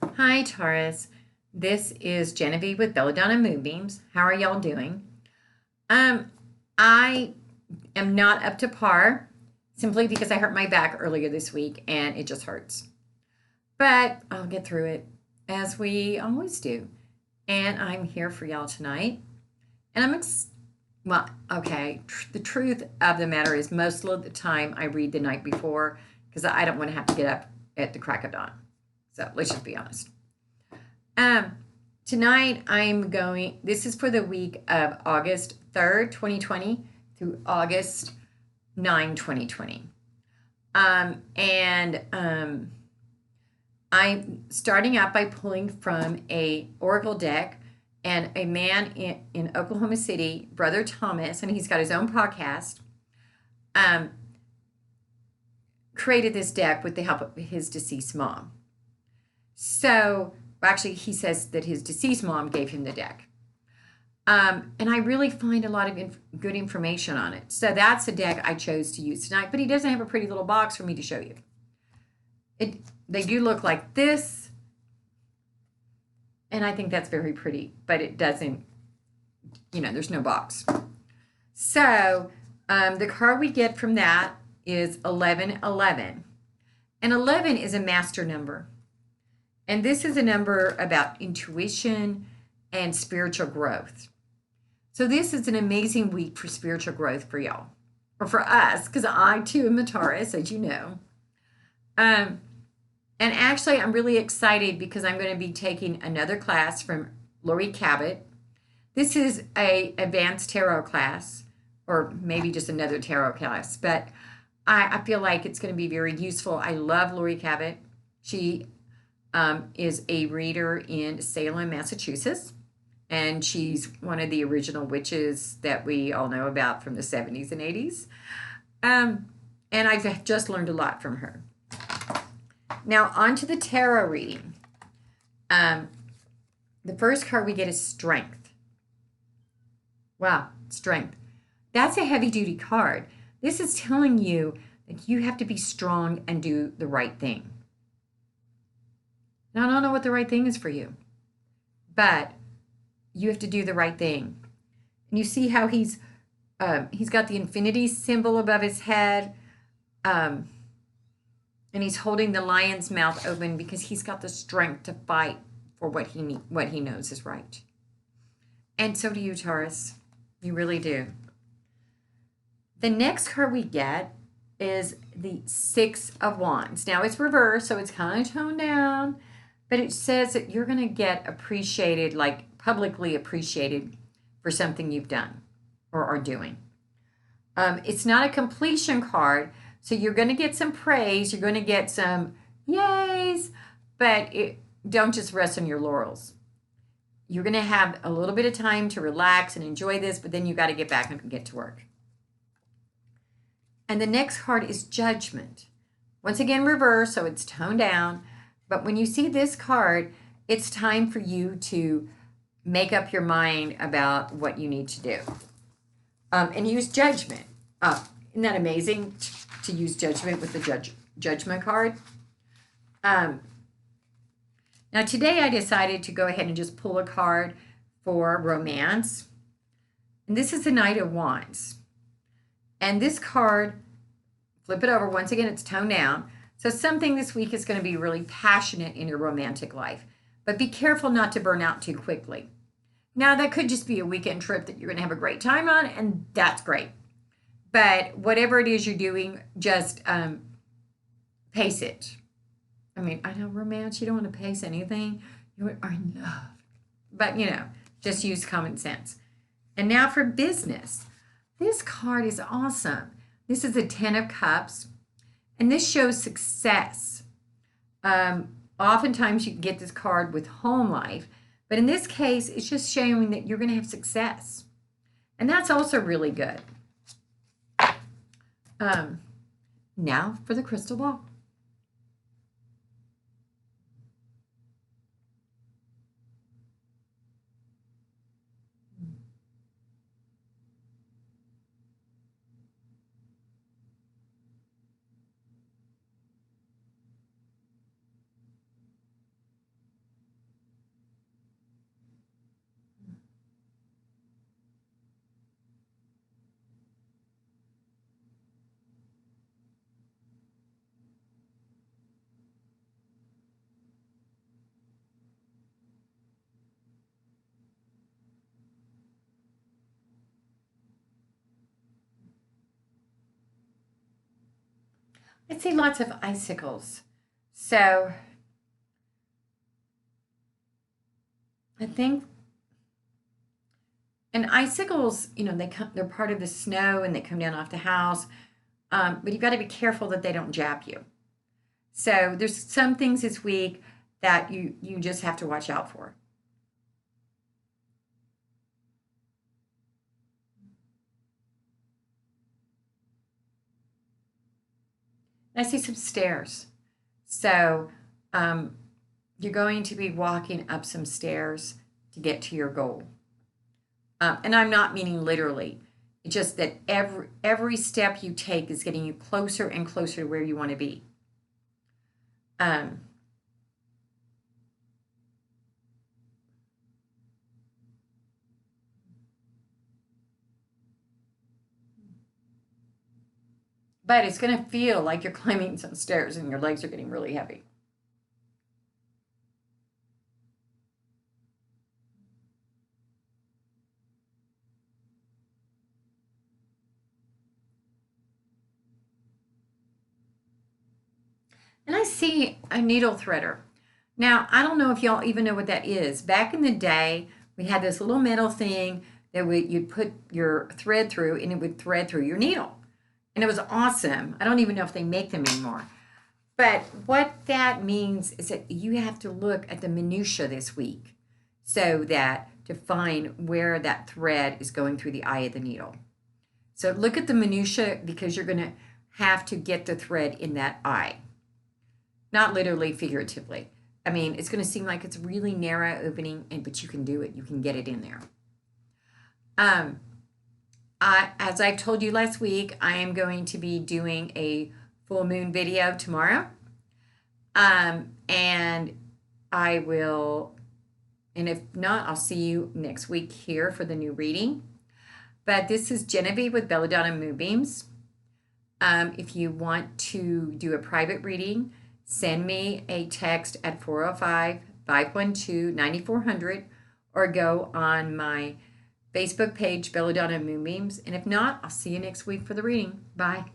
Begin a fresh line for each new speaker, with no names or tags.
Hi, Taurus. This is Genevieve with Belladonna Moonbeams. How are y'all doing? Um, I am not up to par simply because I hurt my back earlier this week and it just hurts. But I'll get through it as we always do. And I'm here for y'all tonight. And well, okay. The truth of the matter is, most of the time I read the night before because I don't want to have to get up at the crack of dawn. So let's just be honest. Um, Tonight this is for the week of August 3rd, 2020 through August 9, 2020. And I'm starting out by pulling from a Oracle deck, and a man in Oklahoma City, Brother Thomas, and he's got his own podcast, um, created this deck with the help of his deceased mom. So, actually, he says that his deceased mom gave him the deck. And I really find a lot of good information on it. So that's the deck I chose to use tonight. But he doesn't have a pretty little box for me to show you. They do look like this. And I think that's very pretty. But it doesn't, there's no box. So the card we get from that is 1111. And 11 is a master number. And this is a number about intuition and spiritual growth. So this is an amazing week for spiritual growth for y'all, or for us, because I too am a Taurus, as you know. And actually, I'm really excited because I'm going to be taking another class from Lori Cabot. This is a advanced tarot class, or maybe just another tarot class, but I feel like it's going to be very useful. I love Lori Cabot. She is a reader in Salem, Massachusetts. And she's one of the original witches that we all know about from the 70s and 80s. And I've just learned a lot from her. Now, on to the tarot reading. The first card we get is Strength. Wow, Strength. That's a heavy-duty card. This is telling you that you have to be strong and do the right thing. Now, I don't know what the right thing is for you, but you have to do the right thing. And you see how he's got the infinity symbol above his head, and he's holding the lion's mouth open because he's got the strength to fight for what he knows is right. And so do you, Taurus. You really do. The next card we get is the Six of Wands. Now it's reversed, so it's kind of toned down, but it says that you're going to get appreciated, like publicly appreciated for something you've done or are doing. It's not a completion card, so you're going to get some praise. You're going to get some yays, but don't just rest on your laurels. You're going to have a little bit of time to relax and enjoy this, but then you got to get back and get to work. And the next card is Judgment. Once again, reverse, so it's toned down. But when you see this card, it's time for you to make up your mind about what you need to do. And use Judgment. Isn't that amazing to use Judgment with the Judgment card? Now, today I decided to go ahead and just pull a card for romance. And this is the Knight of Wands. And this card, flip it over. Once again, it's toned down. So something this week is going to be really passionate in your romantic life. But be careful not to burn out too quickly. Now, that could just be a weekend trip that you're going to have a great time on, and that's great. But whatever it is you're doing, just pace it. I mean, I know romance, you don't want to pace anything. You are in love. But, just use common sense. And now for business. This card is awesome. This is the Ten of Cups, and this shows success. Oftentimes you can get this card with home life, but in this case, it's just showing that you're going to have success. And that's also really good. Now for the crystal ball. I see lots of icicles. So I think, and icicles, they're part of the snow and they come down off the house. But you've got to be careful that they don't jab you. So there's some things this week that you just have to watch out for. I see some stairs. So you're going to be walking up some stairs to get to your goal. And I'm not meaning literally. It's just that every step you take is getting you closer and closer to where you want to be. But it's going to feel like you're climbing some stairs and your legs are getting really heavy. And I see a needle threader. Now, I don't know if y'all even know what that is. Back in the day, we had this little metal thing that you'd put your thread through and it would thread through your needle. And it was awesome. I don't even know if they make them anymore. But what that means is that you have to look at the minutia this week so that to find where that thread is going through the eye of the needle. So look at the minutia because you're going to have to get the thread in that eye. Not literally, figuratively. I mean, it's going to seem like it's really narrow opening, but you can do it. You can get it in there. As I've told you last week, I am going to be doing a full moon video tomorrow. And I will, and if not, I'll see you next week here for the new reading. But this is Genevieve with Belladonna Moonbeams. If you want to do a private reading, send me a text at 405-512-9400 or go on my Facebook page, Belladonna Moonbeams. And if not, I'll see you next week for the reading. Bye.